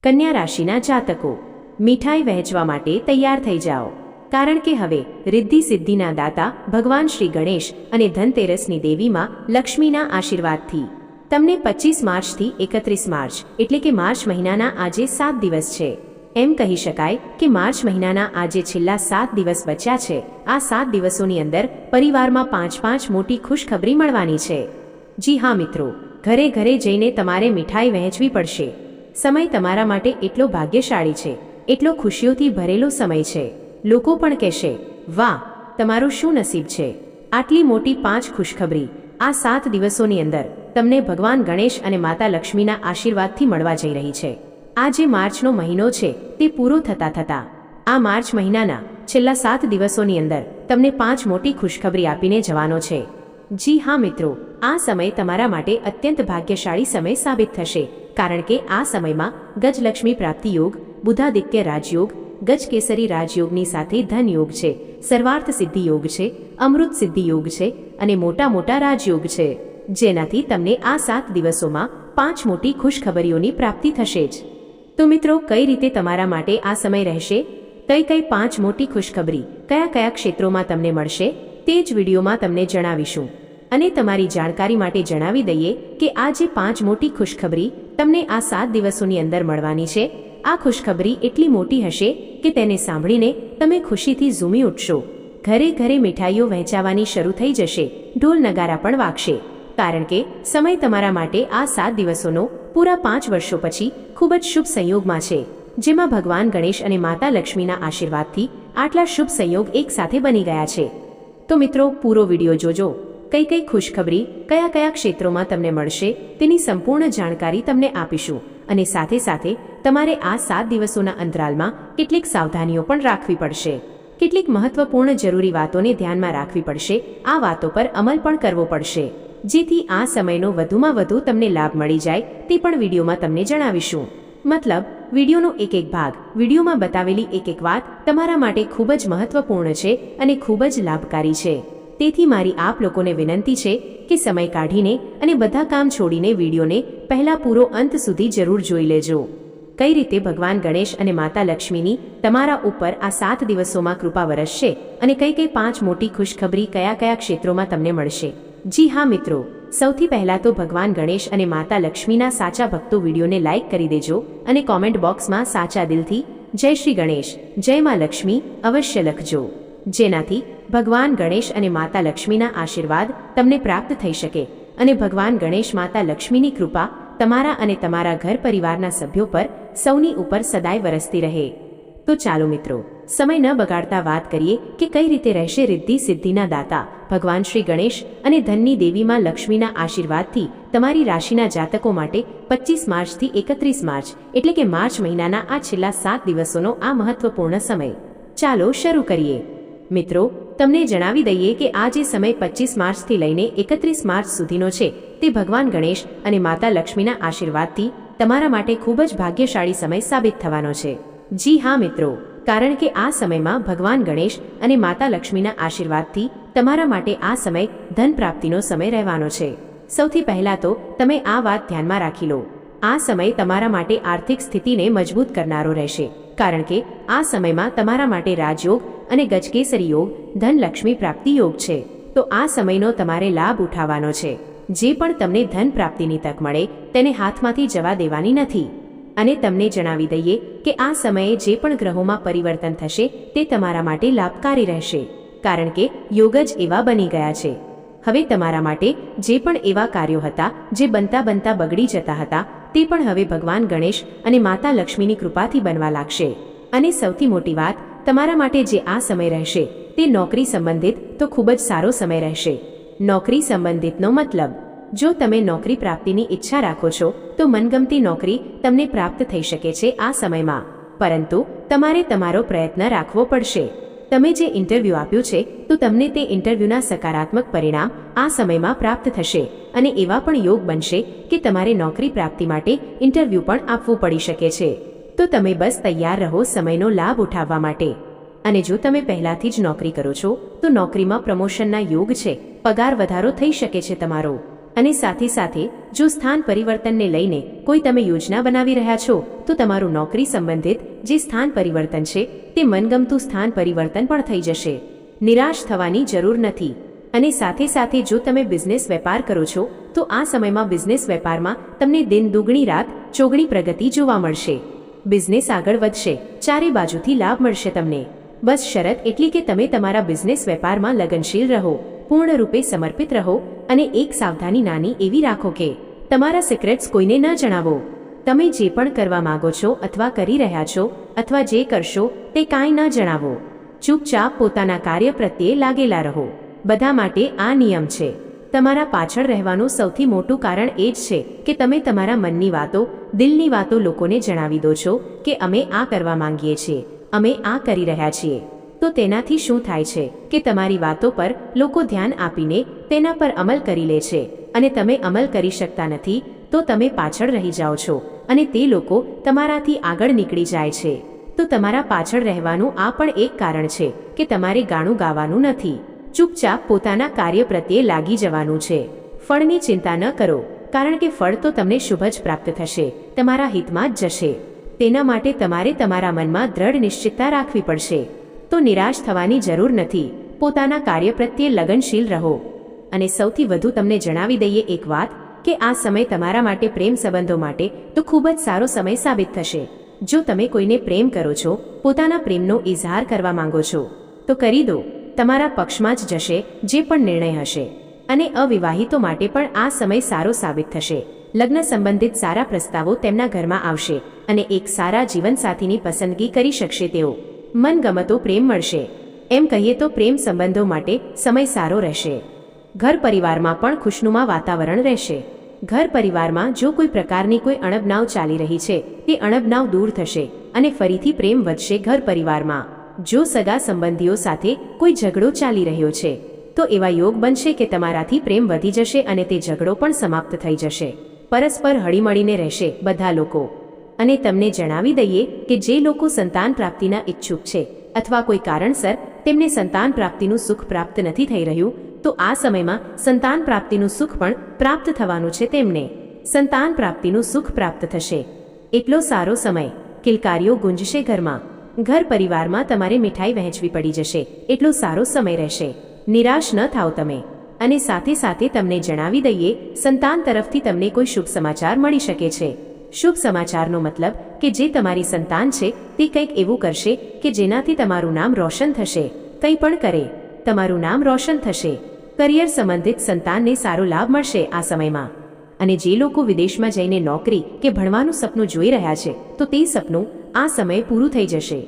કન્યા રાશિના જાતકો, મીઠાઈ વહેંચવા માટે તૈયાર થઈ જાઓ, કારણ કે હવે રિદ્ધિ સિદ્ધિના દાતા ભગવાન શ્રી ગણેશ અને ધનતેરસની દેવીમાં લક્ષ્મીના આશીર્વાદથી તમને 25 માર્ચથી 31 માર્ચ એટલે કે માર્ચ મહિનાના આજે 7 દિવસ છે. એમ કહી શકાય કે માર્ચ મહિનાના આજે છેલ્લા 7 દિવસ બચ્યા છે. આ 7 દિવસોની અંદર પરિવારમાં 5 મોટી ખુશખબરી મળવાની છે. જી હા મિત્રો, ઘરે ઘરે જઈને તમારે મીઠાઈ વહેંચવી પડશે. સમય તમારા માટે એટલો ભાગ્યશાળી છે, એટલો ખુશીઓથી ભરેલો સમય છે. લોકો પણ કહેશે, વાહ, તમારું શું નસીબ છે. આટલી મોટી 5 ખુશખબરી આ 7 દિવસોની અંદર તમને ભગવાન ગણેશ અને માતા લક્ષ્મીના આશીર્વાદથી મળવા જઈ રહી છે. આ જે માર્ચનો મહિનો છે તે પૂરો થતા આ માર્ચ મહિનાના છેલ્લા 7 દિવસોની અંદર તમને 5 મોટી ખુશખબરી આપીને જવાનો છે. જી હા મિત્રો, આ સમય તમારા માટે અત્યંત ભાગ્યશાળી સમય સાબિત થશે, કારણ કે આ સમયમાં ગજલક્ષ્મી પ્રાપ્તિ યોગ, બુધાદિત્ય રાજયોગ, ગજકેસરી રાજયોગની સાથે ધન યોગ છે, સર્વાર્થ સિદ્ધિ યોગ છે, અમૃત સિદ્ધિ યોગ છે અને મોટા રાજયોગ છે, જેનાથી તમને આ 7 દિવસોમાં 5 મોટી ખુશખબરીઓની પ્રાપ્તિ થશે જ. તો મિત્રો, કઈ રીતે તમારા માટે આ સમય રહેશે, કઈ 5 મોટી ખુશખબરી કયા ક્ષેત્રોમાં તમને મળશે તે જ વિડીયોમાં તમને જણાવીશું. અને તમારી જાણકારી માટે જણાવી દઈએ કે આ જે 5 મોટી ખુશખબરી તમને આ 7 દિવસોની અંદર મળવાની છે, આ ખુશખબરી એટલી મોટી હશે કે તેને સાંભળીને તમે ખુશીથી ઝૂમી ઉઠશો. ઘરે ઘરે મીઠાઈઓ વહેંચાવાની શરૂ થઈ જશે, ઢોલ નગારા પણ વાગશે, કારણ કે સમય તમારા માટે આ 7 દિવસોનો પૂરા 5 વર્ષો પછી ખૂબ જ શુભ સંયોગમાં છે, જેમાં ભગવાન ગણેશ અને માતા લક્ષ્મીના આશીર્વાદથી આટલા શુભ સંયોગ એક સાથે બની ગયા છે. તો મિત્રો, પૂરો વિડીયો જોજો. કઈ ખુશખબરી કયા ક્ષેત્રોમાં તમને મળશે તેની સંપૂર્ણ જાણકારી તમને આપીશું. અને સાથે તમારે આ 7 દિવસોના અંતરાલમાં કેટલીક સાવધાનીઓ પણ રાખવી પડશે. કેટલીક મહત્વપૂર્ણ જરૂરી વાતોને ધ્યાનમાં રાખવી પડશે. આ વાતો પર અમલ પણ કરવો પડશે, જેથી આ સમયનો વધુમાં વધુ તમને લાભ મળી જાય તે પણ વિડીયોમાં તમને જણાવીશું. મતલબ, વિડીયોનો એક ભાગ, વિડીયોમાં બતાવેલી એક વાત તમારા માટે ખૂબ જ મહત્વપૂર્ણ છે અને ખૂબ જ લાભકારી છે. તેથી મારી આપ લોકોને વિનંતી છે કે સમય કાઢીને અને બધા કામ છોડીને વિડીયોને પહેલા પૂરો અંત સુધી જરૂર જોઈ લેજો. કઈ રીતે ભગવાન ગણેશ અને માતા લક્ષ્મીની તમારા ઉપર આ 7 દિવસોમાં કૃપા વરસશે અને કઈ 5 મોટી ખુશખબરી કયા ક્ષેત્રોમાં તમને મળશે. જી હા મિત્રો, સૌથી પહેલા તો ભગવાન ગણેશ અને માતા લક્ષ્મીના સાચા ભક્તો વિડીયોને લાઇક કરી દેજો અને કોમેન્ટ બોક્સમાં સાચા દિલથી જય શ્રી ગણેશ, જય માં લક્ષ્મી અવશ્ય લખજો, જેનાથી ભગવાન ગણેશ અને માતા લક્ષ્મીના આશીર્વાદ તમને પ્રાપ્ત થઈ શકે અને ભગવાન ગણેશ માતા લક્ષ્મીની કૃપા તમારા અને તમારા ઘર પરિવારના સભ્યો પર સૌની ઉપર સદાય વરસતી રહે. તો ચાલો મિત્રો, સમય ન બગાડતા વાત કરીએ કે કઈ રીતે રહેશે રિદ્ધિ સિદ્ધિના દાતા ભગવાન શ્રી ગણેશ અને ધનની દેવીમાં લક્ષ્મીના આશીર્વાદથી તમારી રાશિના જાતકો માટે 25 માર્ચથી 31 માર્ચ એટલે કે માર્ચ મહિનાના આ છેલ્લા 7 દિવસોનો આ મહત્વપૂર્ણ સમય. ચાલો શરૂ કરીએ. મિત્રો, તમને જણાવી દઈએ કે આ જે સમય 25 માર્ચથી લઈને 31 માર્ચ સુધીનો છે તે ભગવાન ગણેશ અને માતા લક્ષ્મીના આશીર્વાદથી તમારા માટે ખૂબ જ ભાગ્યશાળી સમય સાબિત થવાનો છે. જી હા મિત્રો, કારણ કે આ સમયમાં ભગવાન ગણેશ અને માતા લક્ષ્મીના આશીર્વાદથી તમારા માટે આ સમય ધન પ્રાપ્તિનો સમય રહેવાનો છે. સૌથી પહેલા તો તમે આ વાત ધ્યાનમાં રાખી લો, આ સમય તમારા માટે આર્થિક સ્થિતિને મજબૂત કરનારો રહેશે, કારણ કે આ સમયમાં તમારા માટે રાજયોગ અને ગજકેસરી યોગ, ધનલક્ષ્મી પ્રાપ્તિ યોગ છે. તો આ સમયનો તમારે લાભ ઉઠાવવાનો છે. જે પણ તમને ધન પ્રાપ્તિની તક મળે તેને હાથમાંથી જવા દેવાની નથી. અને તમને જણાવી દઈએ કે આ સમયે જે પણ ગ્રહોમાં પરિવર્તન થશે તે તમારા માટે લાભકારી રહેશે, કારણ કે યોગ જ એવા બની ગયા છે. હવે તમારા માટે જે પણ એવા કાર્યો હતા જે બનતા બગડી જતા હતા તે પણ હવે ભગવાન ગણેશ અને માતા લક્ષ્મીની કૃપાથી બનવા લાગશે. અને સૌથી મોટી વાત, તમારા માટે જે આ સમય રહેશે તે નોકરી સંબંધિત તો ખૂબ જ સારો સમય રહેશે. નોકરી સંબંધિતનો મતલબ, જો તમે નોકરી પ્રાપ્તિની ઈચ્છા રાખો છો તો મનગમતી નોકરી તમને પ્રાપ્ત થઈ શકે છે આ સમયમાં, પરંતુ તમારે તમારો પ્રયત્ન રાખવો પડશે. તમે જે ઇન્ટરવ્યૂ આપ્યું છે તો તમને તે ઇન્ટરવ્યૂના સકારાત્મક પરિણામ આ સમયમાં પ્રાપ્ત થશે અને એવા પણ યોગ બનશે કે તમારે નોકરી પ્રાપ્તિ માટે ઇન્ટરવ્યૂ પણ આપવું પડી શકે છે. તો તમે બસ તૈયાર રહો સમયનો લાભ ઉઠાવવા માટે. અને જો તમે પહેલાથી જ નોકરી કરો છો તો નોકરીમાં પ્રમોશનના યોગ છે, પગાર વધારો થઈ શકે છે તમારો. અને સાથે સાથે જો સ્થાન પરિવર્તનને લઈને કોઈ તમે યોજના બનાવી રહ્યા છો તો તમારું નોકરી સંબંધિત જે સ્થાન પરિવર્તન છે તે મનગમતું સ્થાન પરિવર્તન પણ થઈ જશે. નિરાશ થવાની જરૂર નથી. અને સાથે સાથે જો તમે બિઝનેસ વેપાર કરો છો તો આ સમયમાં બિઝનેસ વેપારમાં તમને દિન દુગણી રાત ચોગણી પ્રગતિ જોવા મળશે. બિઝનેસ આગળ વધશે, ચારે બાજુથી લાભ મળશે તમને. બસ શરત એટલી કે તમે તમારા બિઝનેસ વેપારમાં લગનશીલ રહો, પૂર્ણ રૂપે સમર્પિત રહો અને એક સાવધાની નાની એવી રાખો કે તમારા સિક્રેટ્સ કોઈને ન જણાવો. તમે જે પણ કરવા માંગો છો અથવા કરી રહ્યા છો અથવા જે કરશો તે કાંઈ ન જણાવો. ચૂપચાપ પોતાના કાર્ય પ્રત્યે લાગેલા રહો. બધા માટે આ નિયમ છે. તમારા પાછળ રહેવાનું સૌથી મોટું કારણ એ જ છે કે તમે તમારા મનની વાતો, દિલની વાતો લોકોને જણાવી દો છો કે અમે આ કરવા માંગીએ છીએ, અમે આ કરી રહ્યા છીએ. તો તેનાથી શું થાય છે કે તમારી વાતો પર લોકો ધ્યાન આપીને તેના પર અમલ કરી લે છે અને તમે અમલ કરી શકતા નથી તો તમે પાછળ રહી જાઓ છો અને તે લોકો તમારાથી આગળ નીકળી જાય છે. તો તમારા પાછળ રહેવાનું આ પણ એક કારણ છે કે તમારે ગાણું ગાવાનું નથી. ચૂપચાપ પોતાના કાર્ય પ્રત્યે લાગી જવાનું છે. ફળની ચિંતા ન કરો, કારણ કે ફળ તો તમને શુભ જ પ્રાપ્ત થશે, તમારા હિતમાં જ જશે. તેના માટે તમારે તમારા મનમાં દ્રઢ નિશ્ચિતતા રાખવી પડશે. તો નિરાશ થવાની જરૂર નથી. પોતાના કાર્ય પ્રત્યે લગનશીલ રહો. અને સૌથી વધુ તમને જણાવી દઈએ એક વાત કે આ સમય તમારા માટે પ્રેમ સંબંધો માટે તો ખૂબ જ સારો સમય સાબિત થશે. જો તમે કોઈને પ્રેમ કરો છો, પોતાના પ્રેમનો ઇઝહાર કરવા માંગો છો તો કરી દો. તમારા પક્ષમાં જ જશે જે પણ નિર્ણય હશે. અને અવિવાહિતો માટે પણ આ સમય સારો સાબિત થશે. લગ્ન સંબંધિત સારા પ્રસ્તાવો તેમના ઘરમાં આવશે અને એક સારા જીવનસાથીની પસંદગી કરી શકશે તેઓ. મનગમતો પ્રેમ મળશે. એમ કહીએ તો પ્રેમ સંબંધો માટે સમય સારો રહેશે. ઘર પરિવારમાં પણ ખુશનુમા વાતાવરણ રહેશે. ઘર પરિવારમાં જો કોઈ પ્રકારની કોઈ અણબનાવ ચાલી રહી છે તે અણબનાવ દૂર થશે અને ફરીથી પ્રેમ વધશે. ઘર પરિવારમાં જો સગા સંબંધીઓ સાથે કોઈ ઝઘડો ચાલી રહ્યો છે તો એવા યોગ બનશે કે તમારાથી પ્રેમ વધી જશે અને તે ઝઘડો પણ સમાપ્ત થઈ જશે. પરસ્પર હળીમળીને રહેશે બધા લોકો. અને તમને જણાવી દઈએ કે જે લોકો સંતાન પ્રાપ્તિના ઈચ્છુક છે અથવા કોઈ કારણસર તેમને સંતાન પ્રાપ્તિનું સુખ પ્રાપ્ત નથી થઈ રહ્યું તો આ સમયમાં સંતાન પ્રાપ્તિનું સુખ પણ પ્રાપ્ત થવાનું છે. તેમને સંતાન પ્રાપ્તિનું સુખ પ્રાપ્ત થશે. એટલો સારો સમય. કિલકારીઓ ગુંજશે ઘરમાં. ઘર પરિવારમાં તમારે મીઠાઈ વહેંચવી પડી જશે. એટલો સારો સમય રહેશે. નિરાશ ન થાઓ તમે. અને સાથે સાથે તમને જણાવી દઈએ સંતાન તરફથી તમને કોઈ શુભ સમાચાર મળી શકે છે. શુભ સમાચારનો મતલબ કે જે તમારી સંતાન છે તે કંઈક એવું કરશે કે જેનાથી તમારું નામ રોશન થશે. કંઈ પણ કરે તમારું નામ રોશન થશે. કરિયર સંબંધિત સંતાનને સારો લાભ મળશે આ સમયમાં. અને જે લોકો વિદેશમાં જઈને નોકરી કે ભણવાનું સપનું જોઈ રહ્યા છે તો તે સપનું આ સમયે પૂરું થઈ જશે.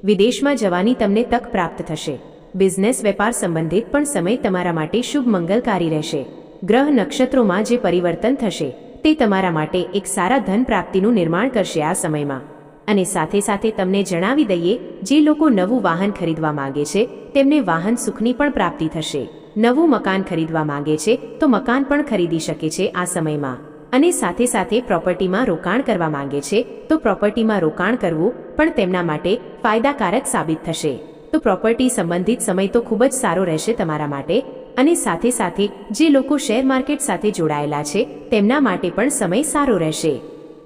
વિદેશમાં જવાની તમને તક પ્રાપ્ત થશે. બિઝનેસ વેપાર સંબંધિત પણ સમય તમારા માટે શુભ મંગલકારી રહેશે. ગ્રહ નક્ષત્રોમાં જે પરિવર્તન થશે તે તમારા માટે એક સારા ધન પ્રાપ્તિનું નિર્માણ કરશે આ સમયમાં. અને સાથે સાથે તમને જણાવી દઈએ જે લોકો નવું વાહન ખરીદવા માંગે છે તેમને વાહન સુખની પણ પ્રાપ્તિ થશે. નવું મકાન ખરીદવા માંગે છે તો મકાન પણ ખરીદી શકે છે આ સમયમાં. અને સાથે સાથે પ્રોપર્ટીમાં રોકાણ કરવા માંગે છે તો પ્રોપર્ટીમાં રોકાણ કરવું પણ તેમના માટે ફાયદાકારક સાબિત થશે. તો પ્રોપર્ટી સંબંધિત સમય તો ખૂબ જ સારો રહેશે તમારા માટે. અને સાથે સાથે જે લોકો શેર માર્કેટ સાથે જોડાયેલા છે તેમના માટે પણ સમય સારો રહેશે.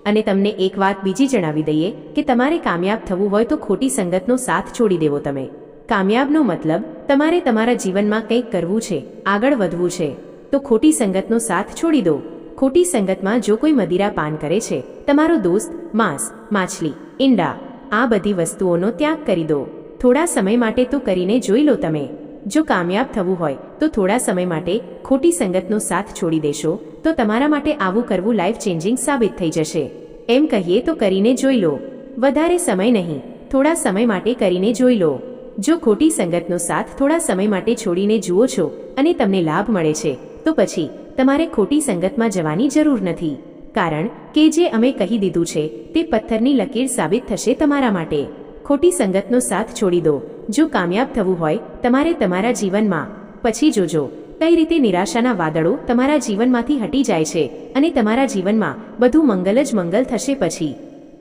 અને તમને એક વાત બીજી જણાવી દઈએ કે તમારે કામયાબ થવું હોય તો ખોટી સંગતનો સાથ છોડી દેવો. તમે કામયાબનો મતલબ તમારે તમારા જીવનમાં કંઈક કરવું છે, આગળ વધવું છે તો ખોટી સંગતનો સાથ છોડી દો. ખોટી સંગતમાં જો કોઈ મદિરા પાન કરે છે, તમારો દોસ્ત માંસ, માછલી, ઈંડા આ બધી વસ્તુઓનો ત્યાગ કરી દો. થોડા સમય માટે તો કરીને જોઈ લો. તમે જો કામયાબ થવું હોય તો થોડા સમય માટે ખોટી સંગતનો સાથ છોડી દેશો તો તમારા માટે આવું કરવું લાઈફ ચેન્જિંગ સાબિત થઈ જશે. એમ કહીએ તો કરીને જોઈ લો. વધારે સમય નહીં, થોડા સમય માટે કરીને જોઈ લો. જો ખોટી સંગતનો સાથ થોડા સમય માટે છોડીને જુઓ છો અને તમને લાભ મળે છે તો પછી તમારે ખોટી સંગતમાં જવાની જરૂર નથી. કારણ કે જે અમે કહી દીધું છે તે પથ્થરની લકીર સાબિત થશે તમારા માટે. ખોટી સંગતનો સાથ છોડી દો. જો કામયાબ થવું હોય તમારે તમારા જીવનમાં, પછી જોજો કઈ રીતે નિરાશાના વાદળો તમારા જીવનમાંથી હટી જાય છે અને તમારા જીવનમાં બધું મંગલ જ મંગલ થશે પછી.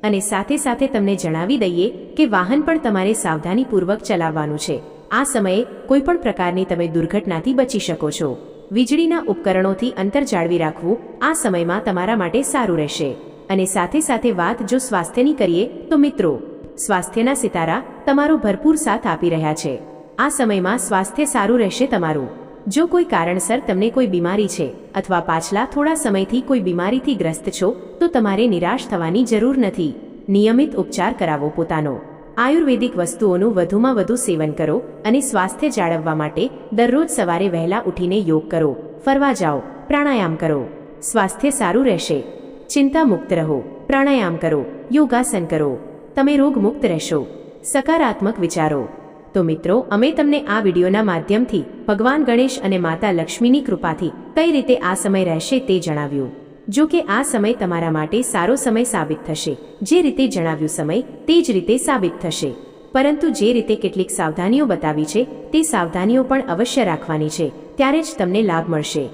અને સાથે સાથે તમને જણાવી દઈએ કે વાહન પણ તમારે સાવધાનીપૂર્વક ચલાવવાનું છે. આ સમયે કોઈ પણ પ્રકારની તમે દુર્ઘટનાથી બચી શકો છો. વીજળીના ઉપકરણોથી અંતર જાળવી રાખવું આ સમયમાં તમારા માટે સારું રહેશે. અને સાથે સાથે વાત જો સ્વાસ્થ્યની કરીએ તો મિત્રો, સ્વાસ્થ્યના સિતારા તમારો ભરપૂર સાથ આપી રહ્યા છે. આ સમયમાં સ્વાસ્થ્ય સારું રહેશે તમારું. જો કોઈ કારણસર તમને કોઈ બીમારી છે અથવા પાછલા થોડા સમયથી કોઈ બીમારીથી ગ્રસ્ત છો તો તમારે નિરાશ થવાની જરૂર નથી. નિયમિત ઉપચાર કરાવો પોતાનો. આયુર્વેદિક વસ્તુઓનું વધુમાં વધુ સેવન કરો અને સ્વાસ્થ્ય જાળવવા માટે દરરોજ સવારે વહેલા ઉઠીને યોગ કરો, ફરવા જાઓ, પ્રાણાયામ કરો. સ્વાસ્થ્ય સારું રહેશે. ચિંતા મુક્ત રહો, પ્રાણાયામ કરો, યોગાસન કરો. તમે રોગમુક્ત રહેશો. સકારાત્મક વિચારો. તો મિત્રો, અમે તમને આ વિડીયોના માધ્યમથી ભગવાન ગણેશ અને માતા લક્ષ્મીની કૃપાથી કઈ રીતે આ સમય રહેશે તે જણાવ્યું. જો કે આ સમય તમારા માટે સારો સમય સાબિત થશે. જે રીતે જણાવ્યું સમય તે જ રીતે સાબિત થશે. પરંતુ જે રીતે કેટલીક સાવધાનીઓ બતાવી છે તે સાવધાનીઓ પણ અવશ્ય રાખવાની છે, ત્યારે જ તમને લાભ મળશે.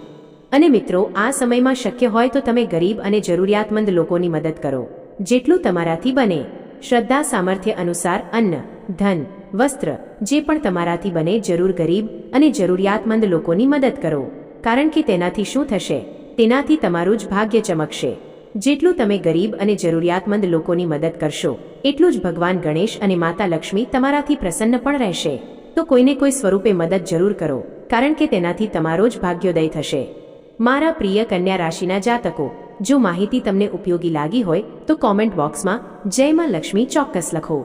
અને મિત્રો, આ સમયમાં શક્ય હોય તો તમે ગરીબ અને જરૂરિયાતમંદ લોકોની મદદ કરો, જેટલું તમારાથી બને. શ્રદ્ધા સામર્થ્ય અનુસાર અન્ન, ધન, વસ્ત્ર જે પણ તમારાથી બને જરૂર ગરીબ અને જરૂરિયાતમંદ લોકોની મદદ કરો. કારણ કે તેનાથી શું થશે? તેનાથી તમારું જ ભાગ્ય ચમકશે. જેટલું તમે ગરીબ અને જરૂરિયાતમંદ લોકોની મદદ કરશો એટલું જ ભગવાન ગણેશ અને માતા લક્ષ્મી તમારાથી પ્રસન્ન પણ રહેશે. તો કોઈને કોઈ સ્વરૂપે મદદ જરૂર કરો, કારણ કે તેનાથી તમારો જ ભાગ્યોદય થશે. મારા પ્રિય કન્યા રાશિના જાતકો, જો માહિતી તમને ઉપયોગી લાગી હોય તો કોમેન્ટ બોક્સમાં જય માં લક્ષ્મી ચોક્કસ લખો.